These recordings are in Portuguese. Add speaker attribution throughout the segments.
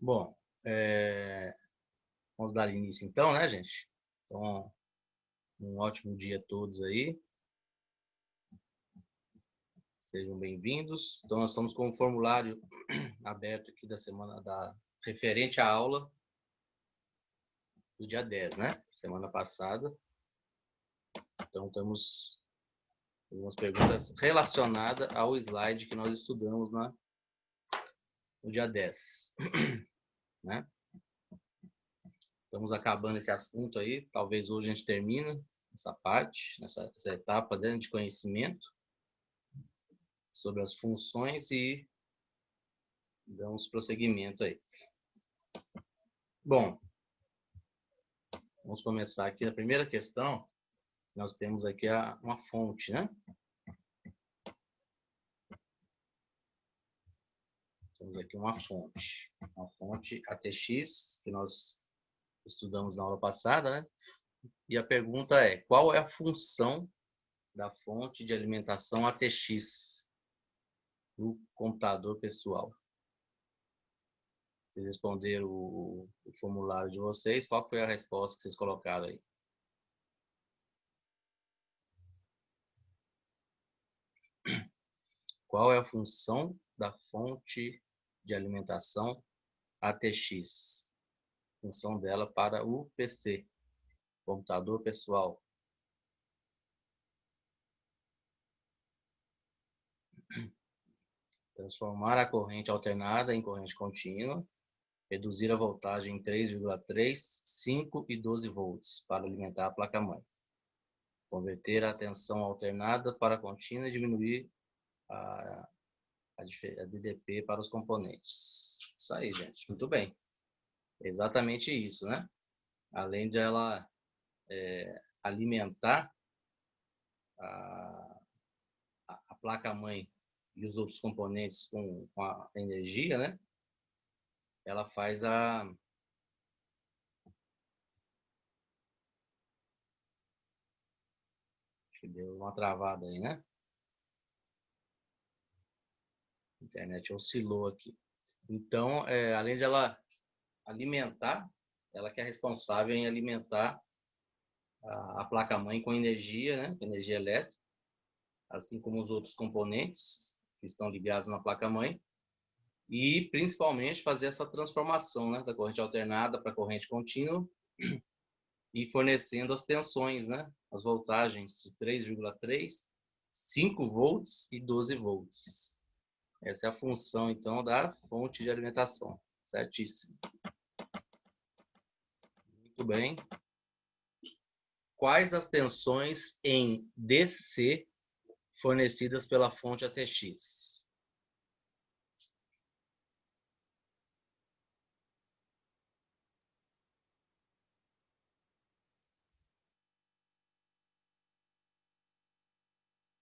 Speaker 1: Bom, vamos dar início então, né, gente? Então, um ótimo dia a todos aí. Sejam bem-vindos. Então, nós estamos com o formulário aberto aqui da semana referente à aula do dia 10, né? Semana passada. Então, temos algumas perguntas relacionadas ao slide que nós estudamos no dia 10, né? Estamos acabando esse assunto aí. Talvez hoje a gente termine essa parte, essa etapa de conhecimento sobre as funções e damos prosseguimento aí. Bom, vamos começar aqui. A primeira questão, nós temos aqui uma fonte, né? Temos aqui uma fonte ATX, que nós estudamos na aula passada, né? E a pergunta é, qual é a função da fonte de alimentação ATX do computador pessoal? Vocês responderam o formulário de vocês, qual foi a resposta que vocês colocaram aí? Qual é a função da fonte de alimentação ATX? Função dela para o PC, computador pessoal. Transformar a corrente alternada em corrente contínua, reduzir a voltagem em 3,3, 5 e 12 volts para alimentar a placa-mãe. Converter a tensão alternada para contínua e diminuir a DDP para os componentes. Isso aí, gente. Muito bem. Exatamente isso, né? Além de ela alimentar a placa-mãe e os outros componentes com a energia, né? Ela faz Acho que deu uma travada aí, né? A internet oscilou aqui. Então, além de ela alimentar, ela que é responsável em alimentar a placa-mãe com energia, né? Energia elétrica, assim como os outros componentes que estão ligados na placa-mãe, e principalmente fazer essa transformação, né, da corrente alternada para corrente contínua e fornecendo as tensões, né, as voltagens de 3,3, 5 volts e 12 volts. Essa é a função, então, da fonte de alimentação. Certíssimo. Muito bem. Quais as tensões em DC fornecidas pela fonte ATX?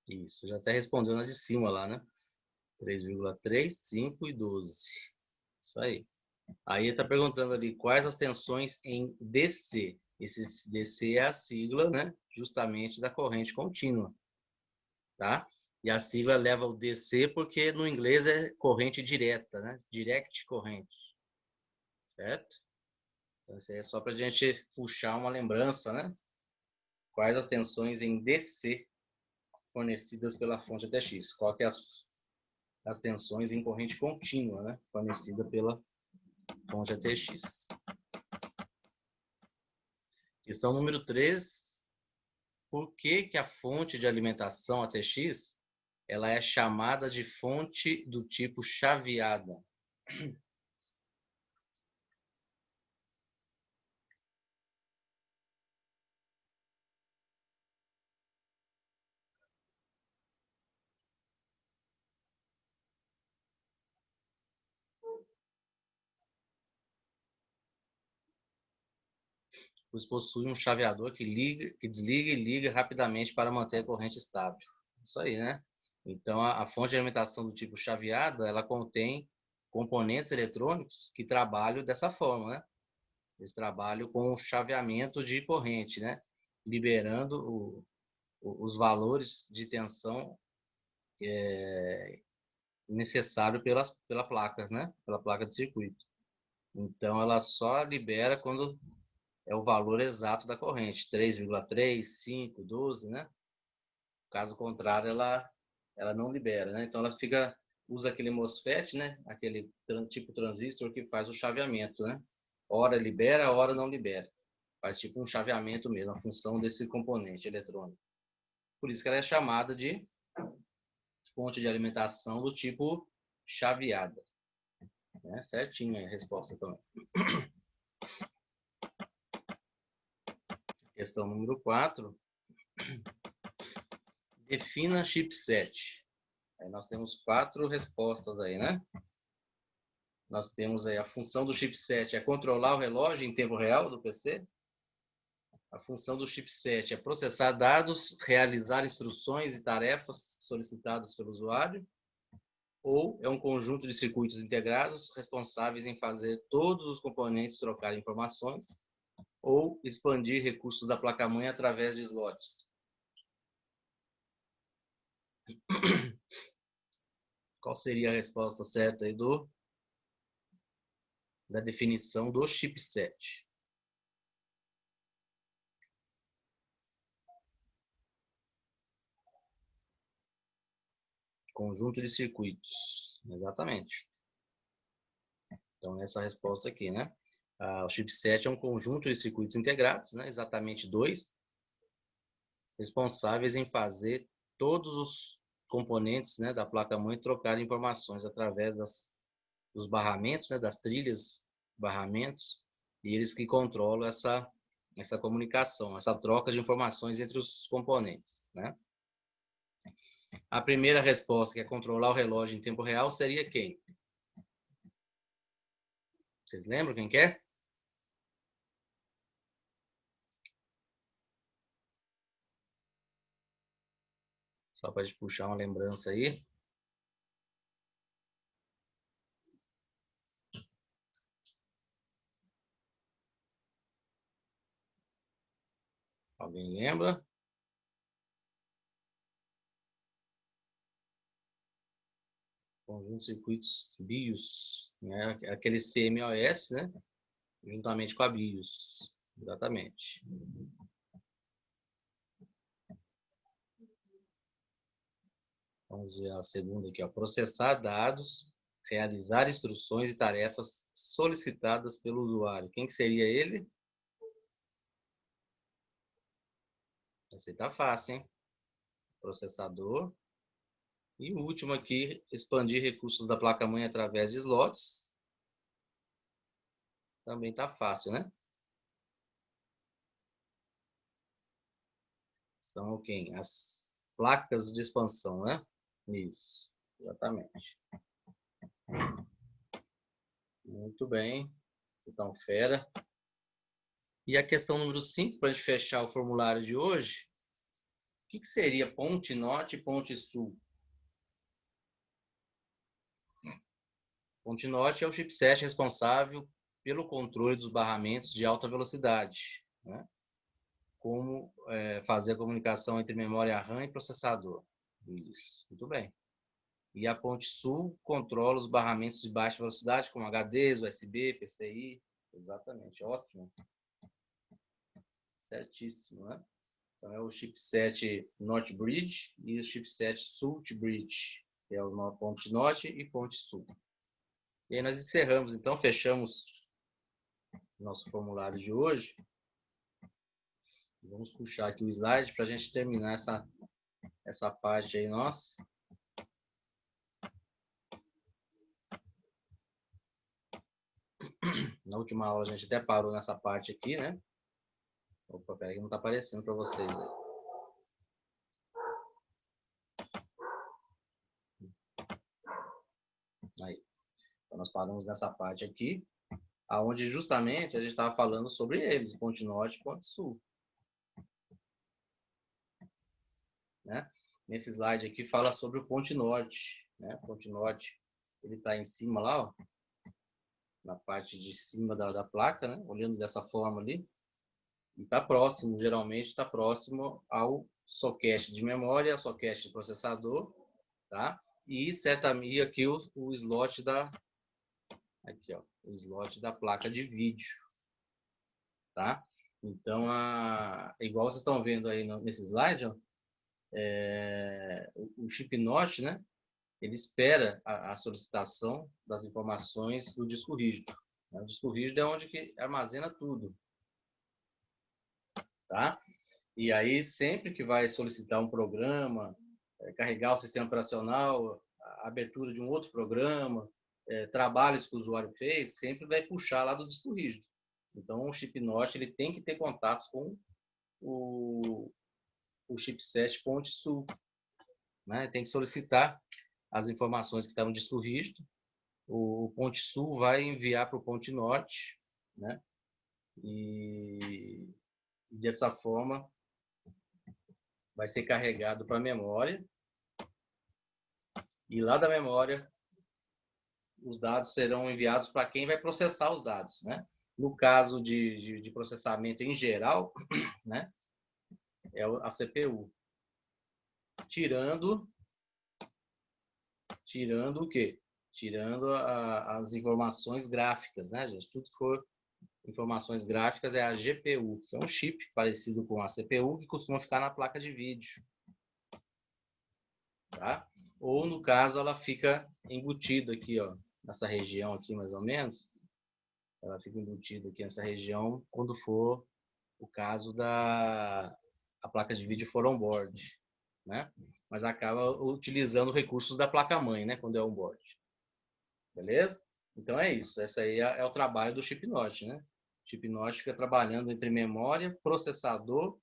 Speaker 1: Isso, já até respondeu na de cima lá, né? 3,3, 5 e 12. Isso aí. Aí está perguntando ali quais as tensões em DC. Esse DC é a sigla, né? Justamente da corrente contínua, tá? E a sigla leva o DC porque no inglês é corrente direta, né? Direct corrente, certo? Então, isso aí é só para a gente puxar uma lembrança, né? Quais as tensões em DC fornecidas pela fonte ATX? Qual que é as tensões em corrente contínua, né? Fornecida pela fonte ATX. Questão número 3. Por que a fonte de alimentação ATX ela é chamada de fonte do tipo chaveada? Pois possui um chaveador que desliga e liga rapidamente para manter a corrente estável. Isso aí, né? Então, a fonte de alimentação do tipo chaveada, ela contém componentes eletrônicos que trabalham dessa forma, né? Eles trabalham com o chaveamento de corrente, né? Liberando os valores de tensão necessário pela placa, né? Pela placa de circuito. Então, ela só libera quando é o valor exato da corrente, 3,3, 5, 12, né? Caso contrário, ela não libera, né? Então, ela usa aquele MOSFET, né? Aquele tipo transistor que faz o chaveamento, né? Ora libera, ora não libera. Faz tipo um chaveamento mesmo, a função desse componente eletrônico. Por isso que ela é chamada de fonte de alimentação do tipo chaveada. Né? Certinho a resposta também. Questão número 4. Defina chipset. Aí nós temos 4 respostas aí, né? Nós temos aí a função do chipset é controlar o relógio em tempo real do PC. A função do chipset é processar dados, realizar instruções e tarefas solicitadas pelo usuário. Ou é um conjunto de circuitos integrados responsáveis em fazer todos os componentes trocarem informações ou expandir recursos da placa-mãe através de slots. Qual seria a resposta certa aí da definição do chipset? Conjunto de circuitos. Exatamente. Então, essa resposta aqui, né? O chipset é um conjunto de circuitos integrados, né? Exatamente 2, responsáveis em fazer todos os componentes, né, da placa-mãe trocar informações através dos barramentos, né, das trilhas, barramentos, e eles que controlam essa comunicação, essa troca de informações entre os componentes, né? A primeira resposta, que é controlar o relógio em tempo real, seria quem? Vocês lembram quem que é? Só para a gente puxar uma lembrança aí. Alguém lembra? Conjunto de circuitos BIOS, né? Aquele CMOS, né? Juntamente com a BIOS. Exatamente. Vamos ver a segunda aqui, ó. Processar dados, realizar instruções e tarefas solicitadas pelo usuário. Quem que seria ele? Esse tá fácil, hein? Processador. E o último aqui, expandir recursos da placa-mãe através de slots. Também tá fácil, né? São quem? As placas de expansão, né? Isso, exatamente. Muito bem. Vocês estão fera. E a questão número 5, para a gente fechar o formulário de hoje. O que seria ponte norte e ponte sul? Ponte norte é o chipset responsável pelo controle dos barramentos de alta velocidade, né? Como fazer a comunicação entre memória RAM e processador. Isso, muito bem. E a ponte sul controla os barramentos de baixa velocidade, como HDs, USB, PCI. Exatamente, ótimo. Certíssimo, né? Então, é o chipset North Bridge e o chipset South Bridge, que é o ponte norte e ponte sul. E aí nós encerramos, então, fechamos nosso formulário de hoje. Vamos puxar aqui o slide para a gente terminar essa parte aí nossa. Na última aula a gente até parou nessa parte aqui, né? Opa, peraí que não está aparecendo para vocês aí. Aí. Então nós paramos nessa parte aqui, aonde justamente a gente estava falando sobre eles, ponte norte e ponte sul. Né? Nesse slide aqui fala sobre o ponte norte, né? O ponte norte, ele está em cima lá, ó, na parte de cima da placa, né? Olhando dessa forma ali. E está próximo, geralmente está próximo ao socket de memória, ao socket de processador, tá? E certamente aqui o slot Aqui, ó, o slot da placa de vídeo, tá? Então, igual vocês estão vendo aí nesse slide, ó, o chip NOT, né? Ele espera a solicitação das informações do disco rígido. O disco rígido é onde que armazena tudo, tá? E aí, sempre que vai solicitar um programa, carregar o sistema operacional, a abertura de um outro programa, trabalhos que o usuário fez, sempre vai puxar lá do disco rígido. Então, o chip NOT ele tem que ter contato com o chipset ponte-sul, né? Tem que solicitar as informações que estão no disco rígido. O ponte-sul vai enviar para o ponte norte, né? E dessa forma vai ser carregado para a memória. E lá da memória, os dados serão enviados para quem vai processar os dados, né? No caso de processamento em geral, né? É a CPU. Tirando o quê? Tirando as informações gráficas, né, gente? Tudo que for informações gráficas é a GPU, que é um chip parecido com a CPU que costuma ficar na placa de vídeo, tá? Ou no caso ela fica embutida aqui, ó, nessa região aqui mais ou menos. Ela fica embutida aqui nessa região quando for o caso da a placa de vídeo for on-board, né? Mas acaba utilizando recursos da placa-mãe, né? Quando é on-board. Beleza? Então é isso. Esse aí é o trabalho do chip NOT, né? O chip NOT fica trabalhando entre memória, processador,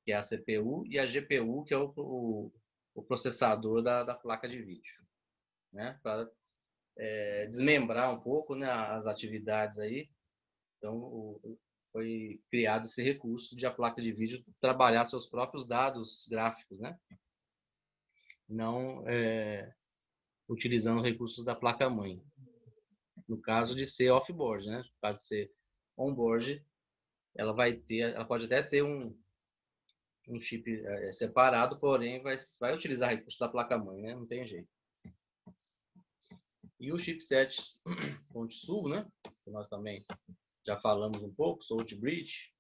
Speaker 1: que é a CPU, e a GPU, que é o processador da placa de vídeo, né? Para desmembrar um pouco, né, as atividades aí. Então, foi criado esse recurso de a placa de vídeo trabalhar seus próprios dados gráficos, né? Não utilizando recursos da placa-mãe. No caso de ser off-board, né? No caso de ser on-board, ela pode até ter um chip separado, porém vai utilizar recursos da placa-mãe, né? Não tem jeito. E o chipset ponte-sul, né? Que nós também já falamos um pouco, Salt Bridge,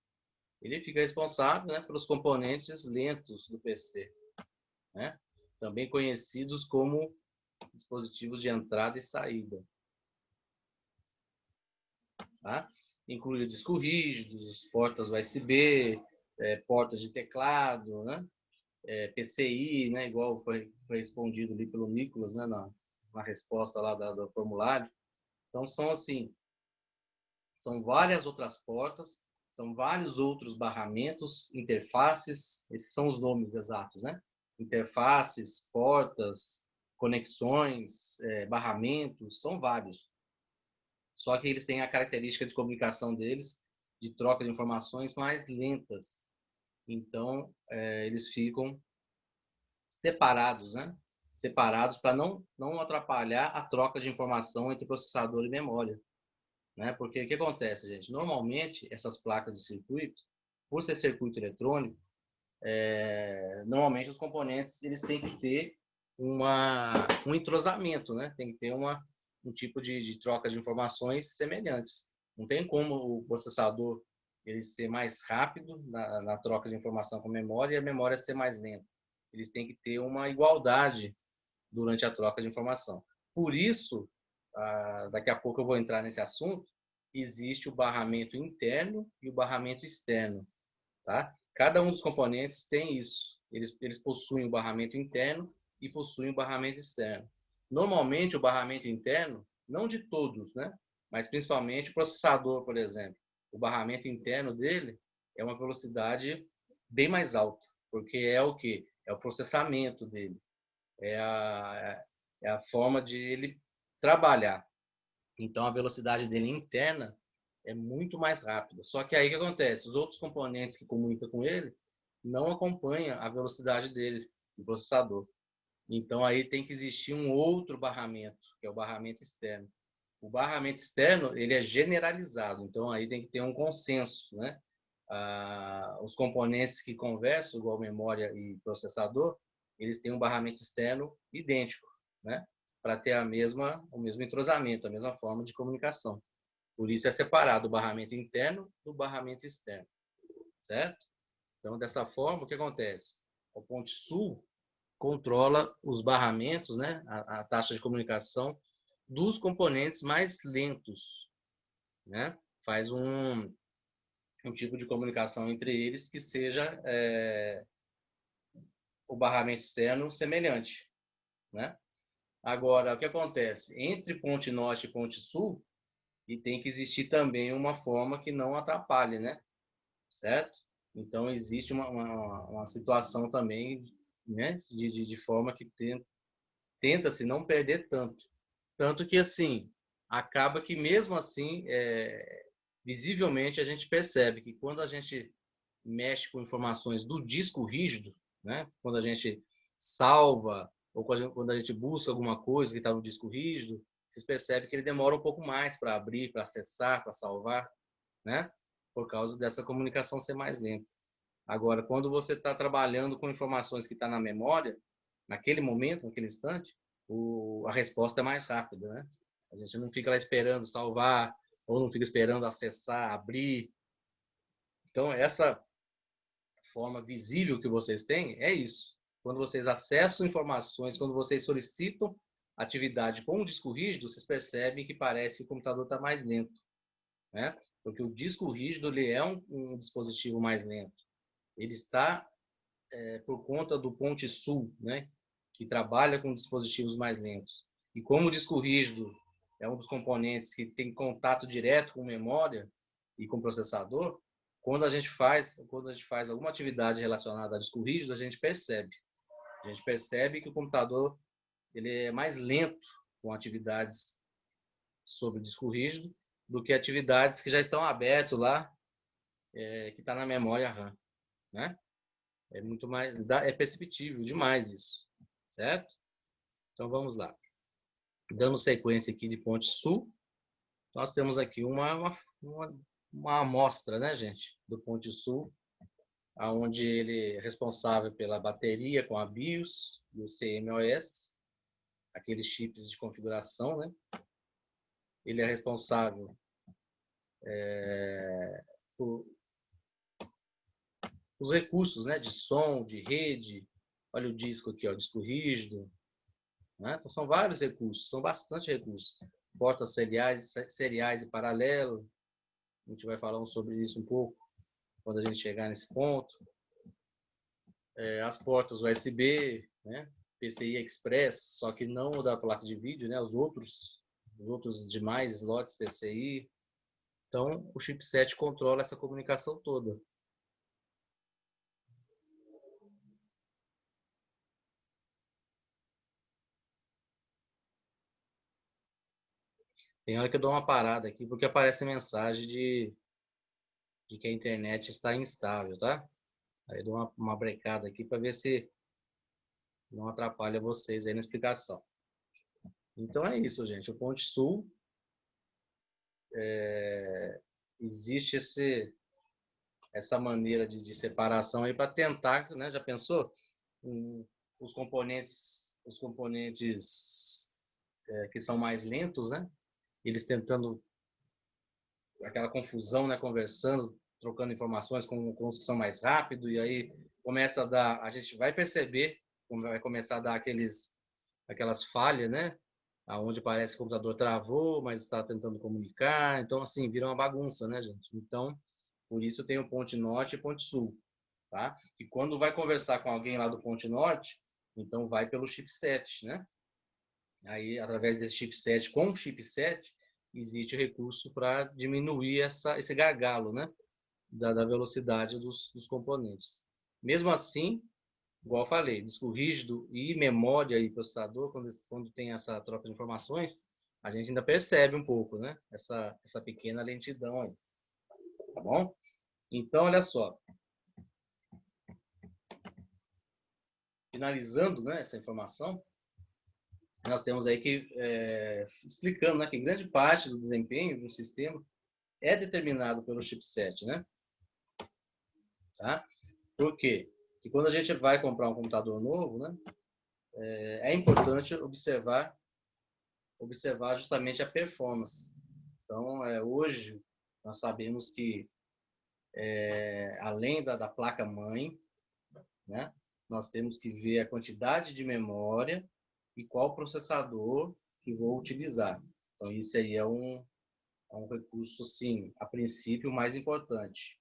Speaker 1: ele fica responsável, né, pelos componentes lentos do PC, né? Também conhecidos como dispositivos de entrada e saída, tá? Inclui disco rígidos, portas USB, portas de teclado, né? PCI, né? Igual foi respondido ali pelo Nicolas, né? Na resposta lá do formulário. Então são assim, são várias outras portas, são vários outros barramentos, interfaces, esses são os nomes exatos, né? Interfaces, portas, conexões, barramentos, são vários. Só que eles têm a característica de comunicação deles, de troca de informações mais lentas. Então, eles ficam separados, né? Separados para não atrapalhar a troca de informação entre processador e memória. Né? Porque o que acontece, gente? Normalmente, essas placas de circuito, por ser circuito eletrônico, normalmente os componentes eles têm que ter um entrosamento, né? Tem que ter um tipo de troca de informações semelhantes. Não tem como o processador ele ser mais rápido na troca de informação com a memória e a memória ser mais lenta. Eles têm que ter uma igualdade durante a troca de informação. Por isso, daqui a pouco eu vou entrar nesse assunto, existe o barramento interno e o barramento externo. Tá? Cada um dos componentes tem isso. Eles possuem o barramento interno e possuem o barramento externo. Normalmente, o barramento interno, não de todos, né? Mas principalmente o processador, por exemplo. O barramento interno dele é uma velocidade bem mais alta, porque é o que? É o processamento dele. É a forma de ele trabalhar. Então, a velocidade dele interna é muito mais rápida. Só que aí o que acontece? Os outros componentes que comunicam com ele não acompanham a velocidade dele, do processador. Então, aí tem que existir um outro barramento, que é o barramento externo. O barramento externo, ele é generalizado. Então, aí tem que ter um consenso, né? Os componentes que conversam, igual memória e processador, eles têm um barramento externo idêntico, né? para ter o mesmo entrosamento, a mesma forma de comunicação. Por isso é separado o barramento interno do barramento externo, certo? Então, dessa forma, o que acontece? O Ponte Sul controla os barramentos, né, a taxa de comunicação dos componentes mais lentos, né? Faz um tipo de comunicação entre eles que seja o barramento externo semelhante, né? Agora, o que acontece? Entre ponte norte e ponte sul, e tem que existir também uma forma que não atrapalhe, né? Certo? Então, existe uma situação também, né? De forma que tenta-se não perder tanto. Tanto que, assim, acaba que mesmo assim, visivelmente, a gente percebe que quando a gente mexe com informações do disco rígido, né? Quando a gente salva ou quando a gente busca alguma coisa que está no disco rígido, vocês percebem que ele demora um pouco mais para abrir, para acessar, para salvar, né? Por causa dessa comunicação ser mais lenta. Agora, quando você está trabalhando com informações que estão na memória, naquele momento, naquele instante, a resposta é mais rápida, né? A gente não fica lá esperando salvar, ou não fica esperando acessar, abrir. Então, essa forma visível que vocês têm é isso. Quando vocês acessam informações, quando vocês solicitam atividade com o disco rígido, vocês percebem que parece que o computador está mais lento, né? Porque o disco rígido ele é um dispositivo mais lento. Ele está por conta do Ponte Sul, né? Que trabalha com dispositivos mais lentos. E como o disco rígido é um dos componentes que tem contato direto com memória e com processador, quando a gente faz alguma atividade relacionada a disco rígido, a gente percebe que o computador ele é mais lento com atividades sobre disco rígido do que atividades que já estão abertas lá, que está na memória RAM, né? É muito mais, é perceptível demais isso, certo? Então vamos lá. Dando sequência aqui de Ponte Sul, nós temos aqui uma amostra, né, gente, do Ponte Sul, onde ele é responsável pela bateria com a BIOS e o CMOS, aqueles chips de configuração, né? Ele é responsável por os recursos, né, de som, de rede. Olha o disco aqui, ó, disco rígido, né? Então são vários recursos, são bastante recursos. Portas seriais e paralelo. A gente vai falar sobre isso um pouco quando a gente chegar nesse ponto. As portas USB, né? PCI Express, só que não o da placa de vídeo, né? Os outros demais slots PCI. Então, o chipset controla essa comunicação toda. Tem hora que eu dou uma parada aqui, porque aparece mensagem de que a internet está instável, tá? Aí eu dou uma brecada aqui para ver se não atrapalha vocês aí na explicação. Então é isso, gente. O Ponte Sul, existe essa maneira de separação aí para tentar, né? Já pensou? Os componentes que são mais lentos, né? Eles tentando aquela confusão, né? Conversando, trocando informações com os que são mais rápidos, e aí começa a dar, a gente vai perceber, vai começar a dar aquelas falhas, né? Aonde parece que o computador travou, mas está tentando comunicar. Então, assim, vira uma bagunça, né, gente? Então, por isso tem o Ponte Norte e Ponte Sul, tá? E quando vai conversar com alguém lá do Ponte Norte, então vai pelo chipset, né? Aí, através desse chipset, com o chipset, existe recurso para diminuir esse gargalo, né? Da velocidade dos componentes. Mesmo assim, igual eu falei, disco rígido e memória e processador, quando tem essa troca de informações, a gente ainda percebe um pouco, né? Essa pequena lentidão aí. Tá bom? Então, olha só. Finalizando, né, essa informação, nós temos aí que, explicando, né, que grande parte do desempenho do sistema é determinado pelo chipset, né? Tá? Por quê? Porque quando a gente vai comprar um computador novo, né, é importante observar observar justamente a performance. Então, hoje, nós sabemos que, além da placa-mãe, né, nós temos que ver a quantidade de memória e qual processador que vou utilizar. Então, isso aí é um recurso, sim, a princípio, mais importante,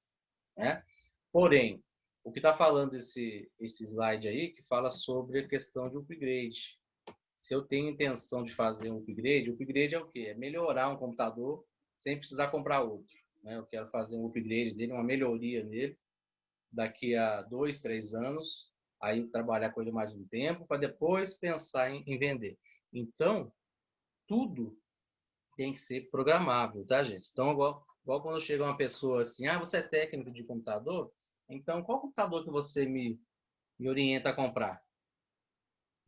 Speaker 1: né? Porém, o que está falando esse slide aí, que fala sobre a questão de upgrade. Se eu tenho intenção de fazer um upgrade, o upgrade é o quê? É melhorar um computador sem precisar comprar outro, né? Eu quero fazer um upgrade dele, uma melhoria nele, daqui a 2, 3 anos, aí trabalhar com ele mais um tempo, para depois pensar em vender. Então, tudo tem que ser programável, tá, gente? Então, igual quando chega uma pessoa assim, você é técnico de computador? Então, qual computador que você me orienta a comprar?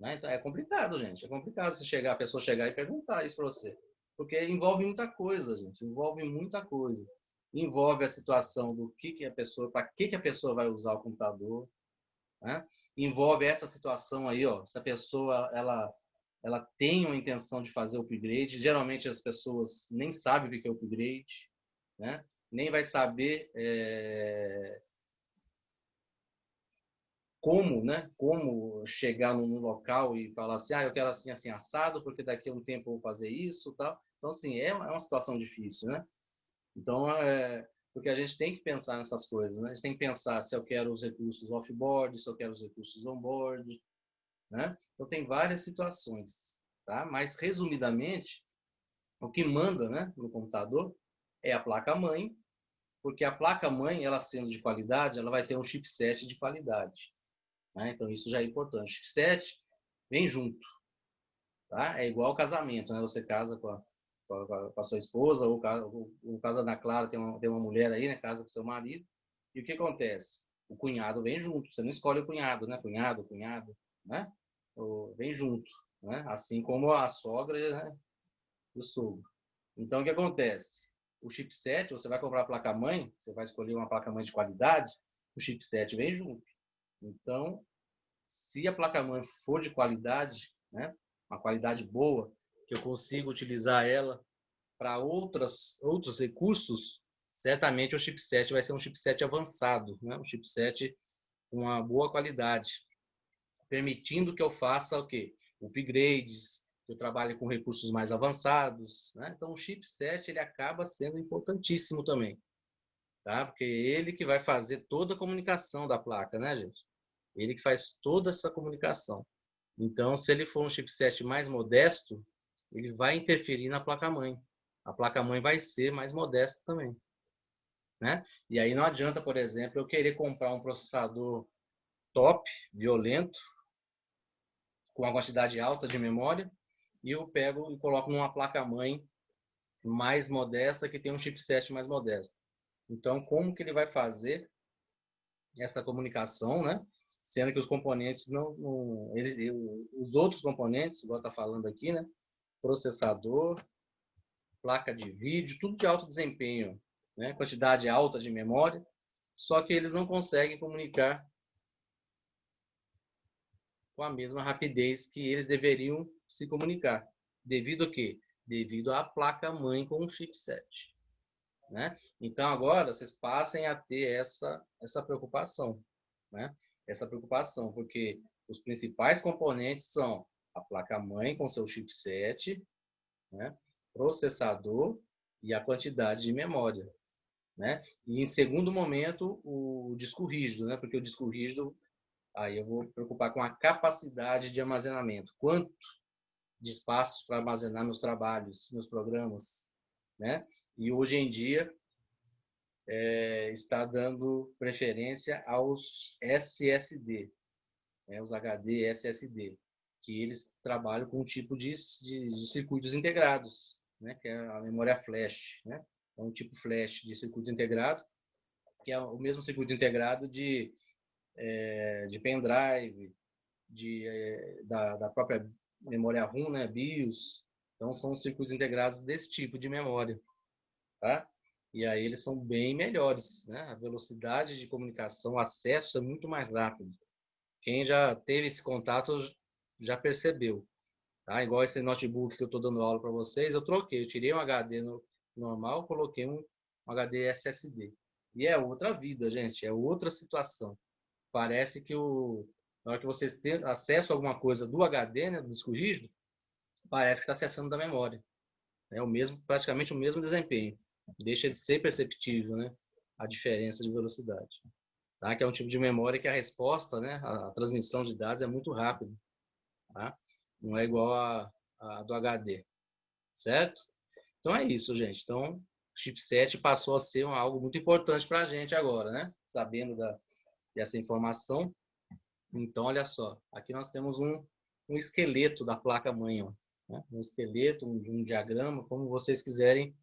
Speaker 1: Né? Então, é complicado, gente. É complicado a pessoa chegar e perguntar isso para você. Porque envolve muita coisa, gente. Envolve muita coisa. Envolve a situação do que a pessoa, para que a pessoa vai usar o computador, né? Envolve essa situação aí, ó. Se a pessoa ela tem uma intenção de fazer upgrade, geralmente as pessoas nem sabem o que é upgrade, né? Nem vai saber como, né? Como chegar num local e falar assim, eu quero assim, assim, assado, porque daqui a um tempo eu vou fazer isso, tal. Então, assim, é uma situação difícil, né? Então, porque a gente tem que pensar nessas coisas, né? A gente tem que pensar se eu quero os recursos off-board, se eu quero os recursos on-board, né? Então, tem várias situações, tá? Mas, resumidamente, o que manda, né, no computador é a placa-mãe, porque a placa-mãe, ela sendo de qualidade, ela vai ter um chipset de qualidade, né? Então, isso já é importante. O chipset vem junto, tá? É igual ao casamento, né? Você casa com a sua esposa, ou o casa da Clara, tem uma mulher aí, né? Casa com seu marido. E o que acontece? O cunhado vem junto. Você não escolhe o cunhado, né? Cunhado, né? Vem junto, né? Assim como a sogra, né? E o sogro. Então, o que acontece? O chipset, você vai comprar a placa-mãe, você vai escolher uma placa-mãe de qualidade, o chipset vem junto. Então, se a placa-mãe for de qualidade, né, uma qualidade boa, que eu consigo utilizar ela para outros recursos, certamente o chipset vai ser um chipset avançado, né, um chipset com uma boa qualidade, permitindo que eu faça o quê? Upgrades, que eu trabalhe com recursos mais avançados, né? Então, o chipset ele acaba sendo importantíssimo também, tá? Porque é ele que vai fazer toda a comunicação da placa, né, gente? Ele que faz toda essa comunicação. Então, se ele for um chipset mais modesto, ele vai interferir na placa-mãe. A placa-mãe vai ser mais modesta também, né? E aí não adianta, por exemplo, eu querer comprar um processador top, violento, com uma quantidade alta de memória, e eu pego e coloco numa placa-mãe mais modesta, que tem um chipset mais modesto. Então, como que ele vai fazer essa comunicação, né? Sendo que os componentes os outros componentes, igual está falando aqui, né? Processador, placa de vídeo, tudo de alto desempenho, né? Quantidade alta de memória, só que eles não conseguem comunicar com a mesma rapidez que eles deveriam se comunicar. Devido a quê? Devido à placa-mãe com o chipset, né? Então, agora, vocês passem a ter essa preocupação, né? Essa preocupação, porque os principais componentes são a placa-mãe com seu chipset, né? Processador e a quantidade de memória, né? E, em segundo momento, o disco rígido, né? Porque o disco rígido, aí eu vou me preocupar com a capacidade de armazenamento. Quanto de espaços para armazenar meus trabalhos, meus programas, né? E hoje em dia está dando preferência aos SSD, né? Os HD SSD, que eles trabalham com um tipo de circuitos integrados, né? Que é a memória flash, né? É um tipo flash de circuito integrado, que é o mesmo circuito integrado de pendrive, da própria memória ROM, né? BIOS. Então, são circuitos integrados desse tipo de memória, tá? E aí eles são bem melhores, né? A velocidade de comunicação, o acesso é muito mais rápido. Quem já teve esse contato já percebeu. Tá? Igual esse notebook que eu estou dando aula para vocês, eu troquei, eu tirei um HD normal, coloquei um HD SSD. E é outra vida, gente, é outra situação. Parece que na hora que vocês têm acesso a alguma coisa do HD, né, do disco rígido, parece que está acessando da memória. É o mesmo, praticamente o mesmo desempenho. Deixa de ser perceptível, né, a diferença de velocidade. Tá? Que é um tipo de memória que a resposta, né, a transmissão de dados é muito rápida. Tá? Não é igual a do HD, certo? Então é isso, gente. Então, o chipset passou a ser algo muito importante para a gente agora, né? Sabendo dessa informação. Então, olha só, aqui nós temos um esqueleto da placa-mãe, né? Um esqueleto, um diagrama, como vocês quiserem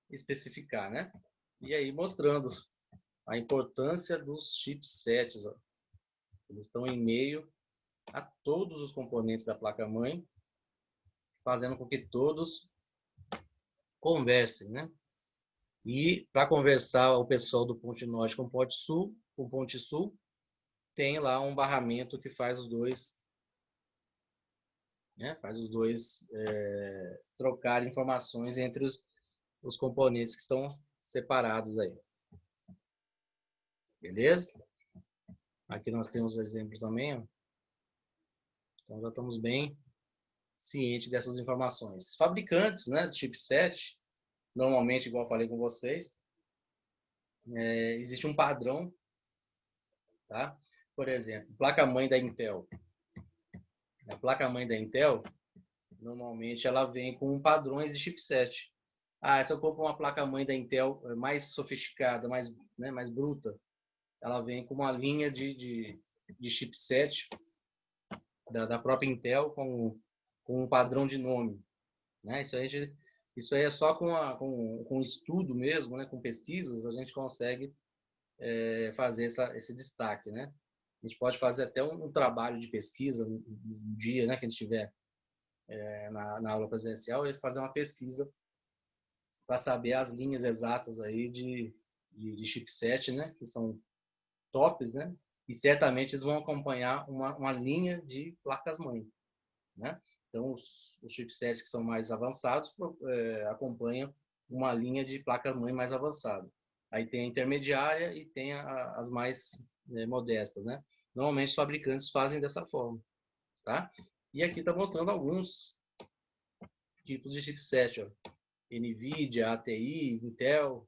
Speaker 1: especificar, né? E aí mostrando a importância dos chipsets, ó. Eles estão em meio a todos os componentes da placa-mãe, fazendo com que todos conversem, né? E para conversar o pessoal do Ponte Norte com o Ponte Sul tem lá um barramento que faz os dois, né? Faz os dois trocar informações entre os componentes que estão separados aí. Beleza? Aqui nós temos exemplos também, ó. Então já estamos bem cientes dessas informações. Fabricantes, né, de chipset, normalmente, igual eu falei com vocês, existe um padrão, tá? Por exemplo, placa-mãe da Intel. A placa-mãe da Intel, normalmente, ela vem com padrões de chipset. Ah, se eu compro uma placa-mãe da Intel mais sofisticada, mais bruta, ela vem com uma linha de chipset da própria Intel com um padrão de nome. Né? Isso aí é só com estudo mesmo, né? Com pesquisas, a gente consegue fazer esse destaque. Né? A gente pode fazer até um trabalho de pesquisa um dia, né, que a gente tiver na aula presencial, e fazer uma pesquisa para saber as linhas exatas aí de chipset, né, que são tops, né, e certamente eles vão acompanhar uma linha de placas-mãe, né? Então, os chipsets que são mais avançados acompanham uma linha de placa-mãe mais avançada. Aí tem a intermediária e tem as mais modestas, né? Normalmente os fabricantes fazem dessa forma, tá? E aqui está mostrando alguns tipos de chipset, ó. NVIDIA, ATI, Intel,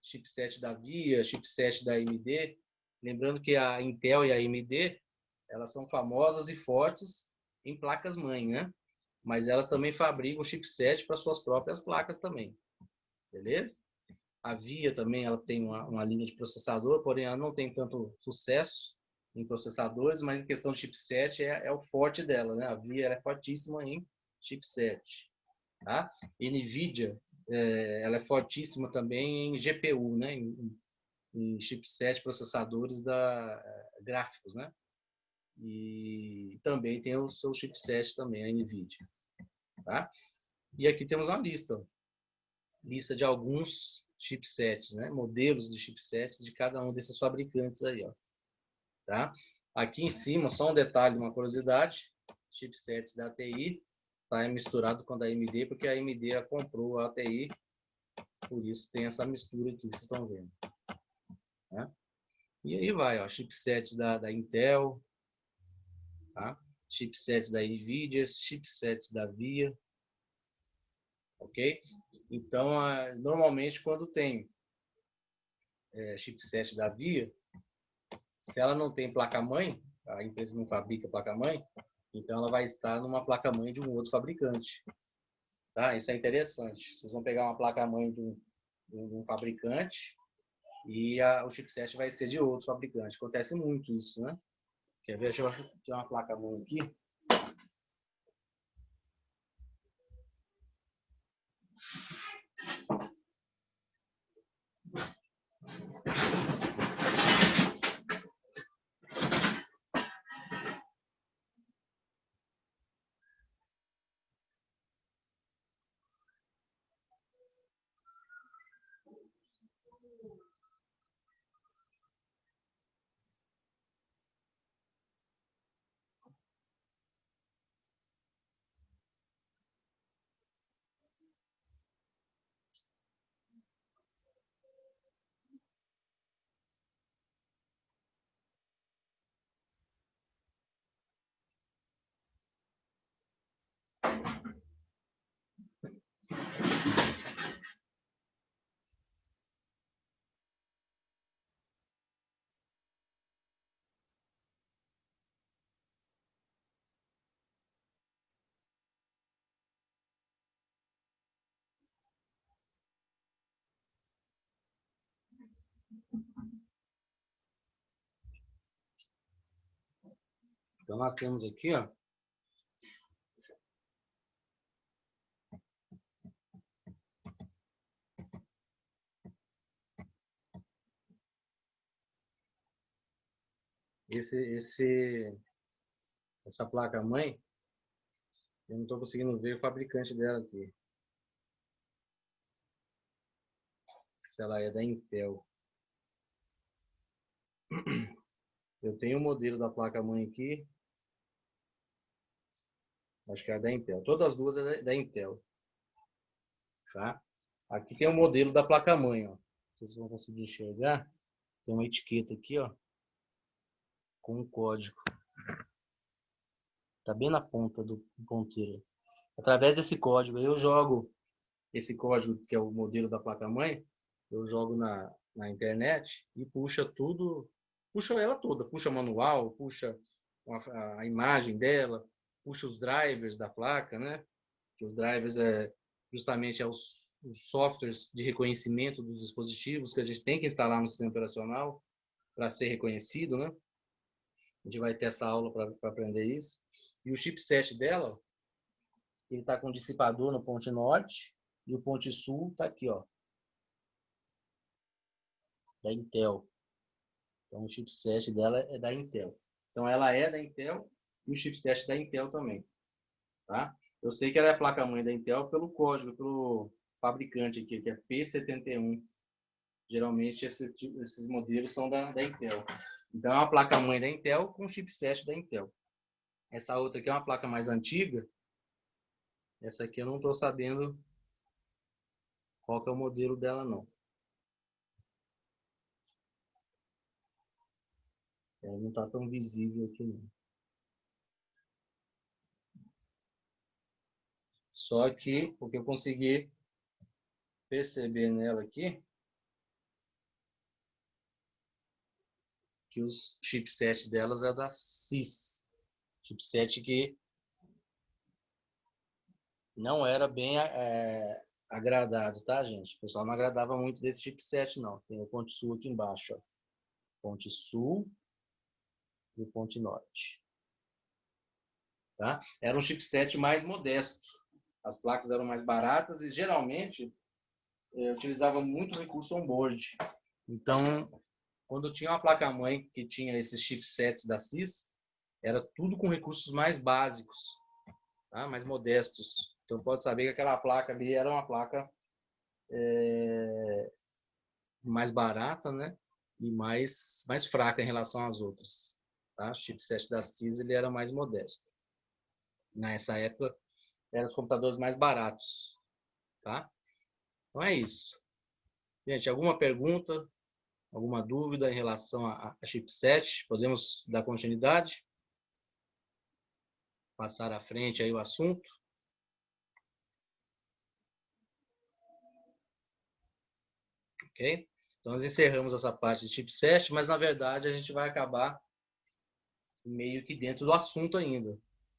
Speaker 1: chipset da VIA, chipset da AMD. Lembrando que a Intel e a AMD, elas são famosas e fortes em placas-mãe, né? Mas elas também fabricam chipset para suas próprias placas também, beleza? A VIA também, ela tem uma linha de processador, porém ela não tem tanto sucesso em processadores, mas em questão de chipset é o forte dela, né? A VIA é fortíssima em chipset, tá? NVIDIA, ela é fortíssima também em GPU, né? Em chipset processadores gráficos, né? E também tem o seu chipset também, a NVIDIA, tá? E aqui temos uma lista de alguns chipsets, né? Modelos de chipsets de cada um desses fabricantes aí, ó, tá? Aqui em cima, só um detalhe, uma curiosidade, chipsets da ATI está misturado com a da AMD, porque a AMD comprou a ATI, por isso tem essa mistura aqui que vocês estão vendo, né? E aí vai, ó, chipsets da Intel, tá? Chipsets da NVIDIA, chipsets da VIA, ok? Então, normalmente quando tem chipset da VIA, se ela não tem placa-mãe, a empresa não fabrica placa-mãe, então ela vai estar numa placa-mãe de um outro fabricante, tá? Isso é interessante. Vocês vão pegar uma placa-mãe de um fabricante e o chipset vai ser de outro fabricante. Acontece muito isso, né? Quer ver? Deixa eu tirar uma placa-mãe aqui. Então, nós temos aqui, ó, essa placa-mãe. Eu não estou conseguindo ver o fabricante dela aqui. Se ela é da Intel. Eu tenho o modelo da placa-mãe aqui. Acho que é da Intel. Todas as duas é da Intel. Tá? Aqui tem o modelo da placa-mãe, ó. Vocês vão conseguir enxergar. Tem uma etiqueta aqui, ó, com um código. Tá bem na ponta do ponteiro. Através desse código aí eu jogo esse código que é o modelo da placa-mãe, eu jogo na internet e puxa tudo, puxa ela toda, puxa manual, puxa a imagem dela, puxa os drivers da placa, né? Que os drivers justamente os softwares de reconhecimento dos dispositivos que a gente tem que instalar no sistema operacional para ser reconhecido, né? A gente vai ter essa aula para aprender isso. E o chipset dela, ele está com um dissipador no ponte norte e o ponte sul está aqui, ó, da Intel. Então o chipset dela é da Intel. Então ela é da Intel e o chipset da Intel também, tá? Eu sei que ela é a placa-mãe da Intel pelo código, pelo fabricante aqui, que é P71. Geralmente esses modelos são da Intel. Então é uma placa-mãe da Intel com chipset da Intel. Essa outra aqui é uma placa mais antiga. Essa aqui eu não estou sabendo qual que é o modelo dela, não. Ela não está tão visível aqui, não. Só que o que eu consegui perceber nela aqui, que os chipset delas é da CIS. Chipset que não era bem agradado, tá, gente? O pessoal não agradava muito desse chipset, não. Tem o ponte sul aqui embaixo, ó. Ponte sul e o ponte norte. Tá? Era um chipset mais modesto. As placas eram mais baratas e geralmente utilizava muito recurso on-board. Então, quando tinha uma placa-mãe que tinha esses chipsets da CIS, era tudo com recursos mais básicos, tá? Mais modestos. Então, pode saber que aquela placa ali era uma placa mais barata, né? E mais fraca em relação às outras. Tá? O chipset da CIS ele era mais modesto. Nessa época, eram os computadores mais baratos. Tá? Então é isso. Gente, alguma pergunta? Alguma dúvida em relação a chipset? Podemos dar continuidade? Passar à frente aí o assunto? Ok? Então, nós encerramos essa parte de chipset, mas na verdade a gente vai acabar meio que dentro do assunto ainda.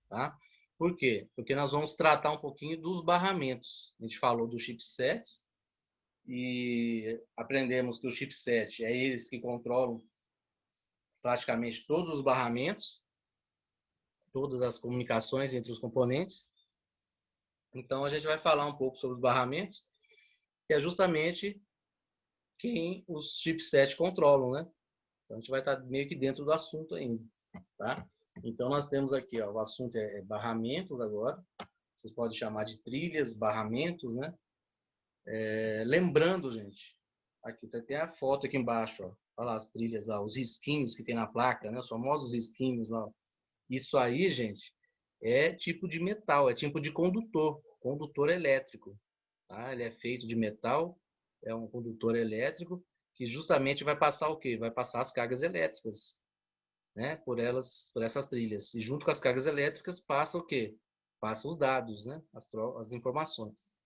Speaker 1: Tá? Por quê? Porque nós vamos tratar um pouquinho dos barramentos. A gente falou do chipset e aprendemos que o chipset é eles que controlam praticamente todos os barramentos, todas as comunicações entre os componentes. Então, a gente vai falar um pouco sobre os barramentos, que é justamente quem os chipsets controlam, né? Então, a gente vai estar meio que dentro do assunto ainda, tá? Então, nós temos aqui, ó, o assunto é barramentos agora. Vocês podem chamar de trilhas, barramentos, né? Lembrando, gente, aqui tem a foto aqui embaixo, ó. Olha lá as trilhas lá, os risquinhos que tem na placa, né? Os famosos risquinhos lá. Isso aí, gente, é tipo de metal, é tipo de condutor elétrico, tá? Ele é feito de metal, é um condutor elétrico que justamente vai passar o quê? Vai passar as cargas elétricas, né? Por essas trilhas. E junto com as cargas elétricas passa o quê? Passa os dados, né? As informações.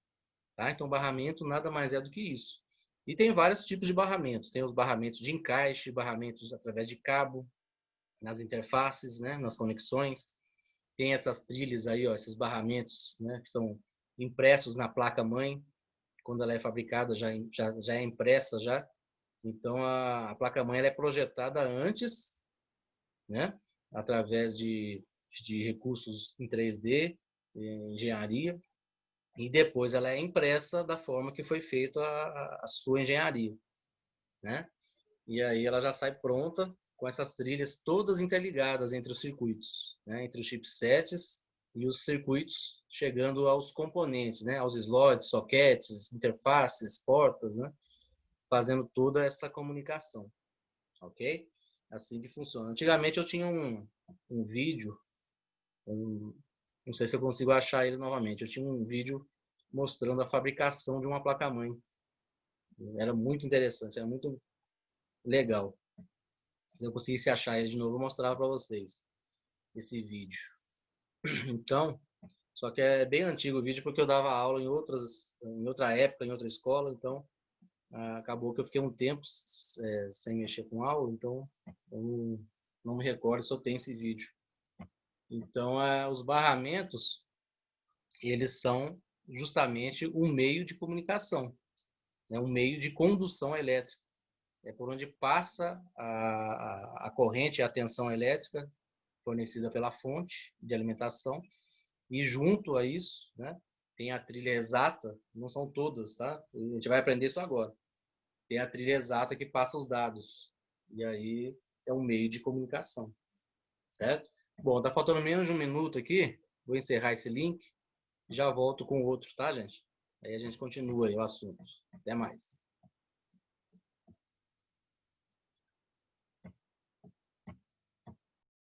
Speaker 1: Tá? Então, barramento nada mais é do que isso. E tem vários tipos de barramentos. Tem os barramentos de encaixe, barramentos através de cabo, nas interfaces, né? Nas conexões. Tem essas trilhas aí, ó, esses barramentos, né? Que são impressos na placa-mãe. Quando ela é fabricada, já é impressa já. Então, a placa-mãe ela é projetada antes, né? Através de recursos em 3D, engenharia, e depois ela é impressa da forma que foi feita a sua engenharia, né? E aí ela já sai pronta com essas trilhas todas interligadas entre os circuitos, né? Entre os chipsets e os circuitos, chegando aos componentes, né? Aos slots, sockets, interfaces, portas, né? Fazendo toda essa comunicação, ok? Assim que funciona. Antigamente eu tinha um vídeo, não sei se eu consigo achar ele novamente, eu tinha um vídeo mostrando a fabricação de uma placa-mãe. Era muito interessante, era muito legal. Se eu conseguisse achar ele de novo, eu mostrava para vocês esse vídeo. Então, só que é bem antigo o vídeo porque eu dava aula em outra época, em outra escola, então acabou que eu fiquei um tempo sem mexer com aula, então eu não me recordo se eu tenho esse vídeo. Então, os barramentos, eles são justamente um meio de comunicação, né? Um meio de condução elétrica. É por onde passa a corrente e a tensão elétrica fornecida pela fonte de alimentação. E junto a isso, né, tem a trilha exata, não são todas, tá? A gente vai aprender isso agora. Tem a trilha exata que passa os dados. E aí é um meio de comunicação, certo? Bom, tá faltando menos de um minuto aqui. Vou encerrar esse link. Já volto com o outro, tá, gente? Aí a gente continua aí o assunto. Até mais.